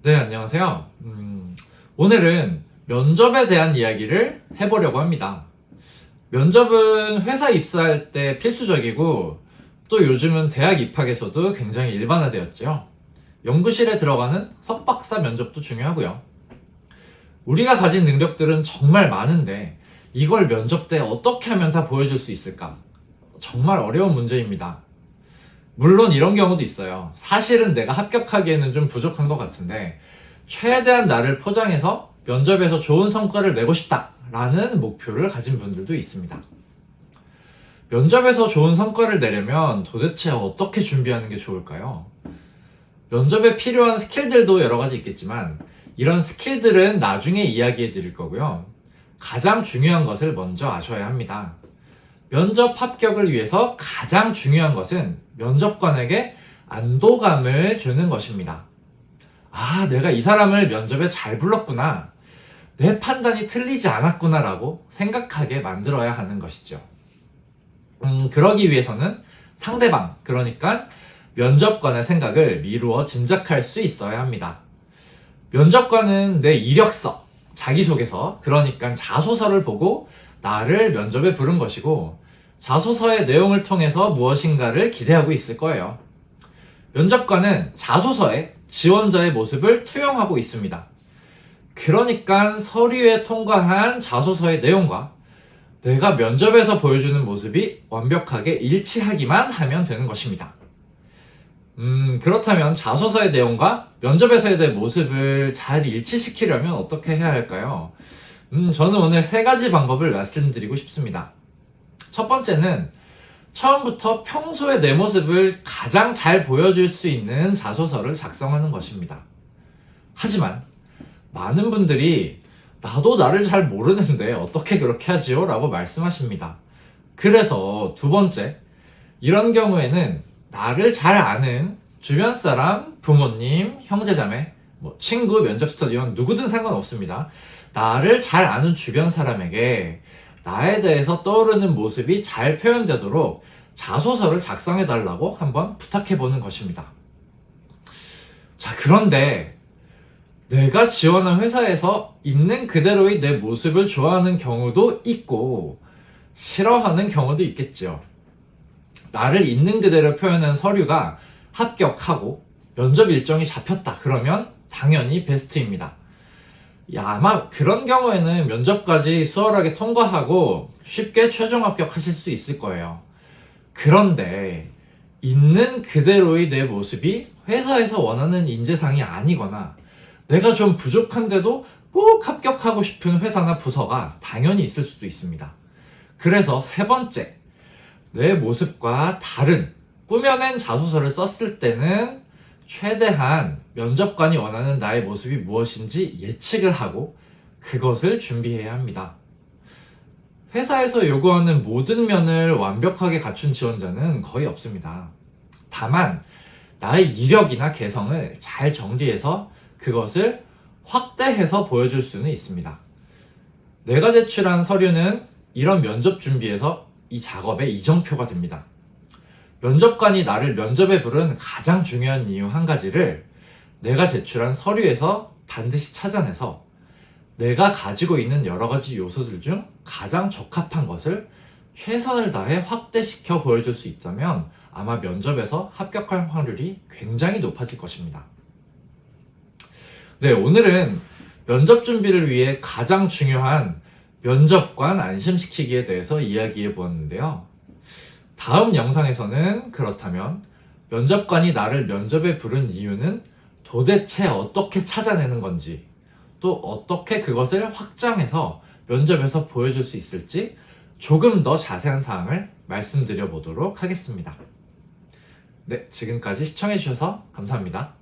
네, 안녕하세요. 오늘은 면접에 대한 이야기를 해보려고 합니다. 면접은 회사 입사할 때 필수적이고 또 요즘은 대학 입학에서도 굉장히 일반화되었죠. 연구실에 들어가는 석박사 면접도 중요하고요. 우리가 가진 능력들은 정말 많은데 이걸 면접 때 어떻게 하면 다 보여줄 수 있을까? 정말 어려운 문제입니다. 물론 이런 경우도 있어요. 사실은 내가 합격하기에는 좀 부족한 것 같은데 최대한 나를 포장해서 면접에서 좋은 성과를 내고 싶다라는 목표를 가진 분들도 있습니다. 면접에서 좋은 성과를 내려면 도대체 어떻게 준비하는 게 좋을까요? 면접에 필요한 스킬들도 여러 가지 있겠지만 이런 스킬들은 나중에 이야기해 드릴 거고요. 가장 중요한 것을 먼저 아셔야 합니다. 면접 합격을 위해서 가장 중요한 것은 면접관에게 안도감을 주는 것입니다. 아, 내가 이 사람을 면접에 잘 불렀구나. 내 판단이 틀리지 않았구나 라고 생각하게 만들어야 하는 것이죠. 그러기 위해서는 상대방, 그러니까 면접관의 생각을 미루어 짐작할 수 있어야 합니다. 면접관은 내 이력서, 자기소개서, 그러니까 자소서를 보고 나를 면접에 부른 것이고 자소서의 내용을 통해서 무엇인가를 기대하고 있을 거예요. 면접관은 자소서에 지원자의 모습을 투영하고 있습니다. 그러니까 서류에 통과한 자소서의 내용과 내가 면접에서 보여주는 모습이 완벽하게 일치하기만 하면 되는 것입니다. 그렇다면 자소서의 내용과 면접에서의 내 모습을 잘 일치시키려면 어떻게 해야 할까요? 저는 오늘 3가지 방법을 말씀드리고 싶습니다. 첫 번째는 처음부터 평소의 내 모습을 가장 잘 보여줄 수 있는 자소서를 작성하는 것입니다. 하지만 많은 분들이 나도 나를 잘 모르는데 어떻게 그렇게 하지요? 라고 말씀하십니다. 그래서 두 번째, 이런 경우에는 나를 잘 아는 주변 사람, 부모님, 형제자매, 친구, 면접 스터디원 누구든 상관없습니다. 나를 잘 아는 주변 사람에게 나에 대해서 떠오르는 모습이 잘 표현되도록 자소서를 작성해달라고 한번 부탁해보는 것입니다. 자, 그런데 내가 지원한 회사에서 있는 그대로의 내 모습을 좋아하는 경우도 있고 싫어하는 경우도 있겠죠. 나를 있는 그대로 표현한 서류가 합격하고 면접 일정이 잡혔다. 그러면 당연히 베스트입니다. 아마 그런 경우에는 면접까지 수월하게 통과하고 쉽게 최종 합격하실 수 있을 거예요. 그런데 있는 그대로의 내 모습이 회사에서 원하는 인재상이 아니거나 내가 좀 부족한데도 꼭 합격하고 싶은 회사나 부서가 당연히 있을 수도 있습니다. 그래서 3번째, 내 모습과 다른 꾸며낸 자소서를 썼을 때는 최대한 면접관이 원하는 나의 모습이 무엇인지 예측을 하고 그것을 준비해야 합니다. 회사에서 요구하는 모든 면을 완벽하게 갖춘 지원자는 거의 없습니다. 다만 나의 이력이나 개성을 잘 정리해서 그것을 확대해서 보여줄 수는 있습니다. 내가 제출한 서류는 이런 면접 준비에서 이 작업의 이정표가 됩니다. 면접관이 나를 면접에 부른 가장 중요한 이유 한 가지를 내가 제출한 서류에서 반드시 찾아내서 내가 가지고 있는 여러 가지 요소들 중 가장 적합한 것을 최선을 다해 확대시켜 보여줄 수 있다면 아마 면접에서 합격할 확률이 굉장히 높아질 것입니다. 네, 오늘은 면접 준비를 위해 가장 중요한 면접관 안심시키기에 대해서 이야기해 보았는데요. 다음 영상에서는 그렇다면 면접관이 나를 면접에 부른 이유는 도대체 어떻게 찾아내는 건지 또 어떻게 그것을 확장해서 면접에서 보여줄 수 있을지 조금 더 자세한 사항을 말씀드려 보도록 하겠습니다. 네, 지금까지 시청해 주셔서 감사합니다.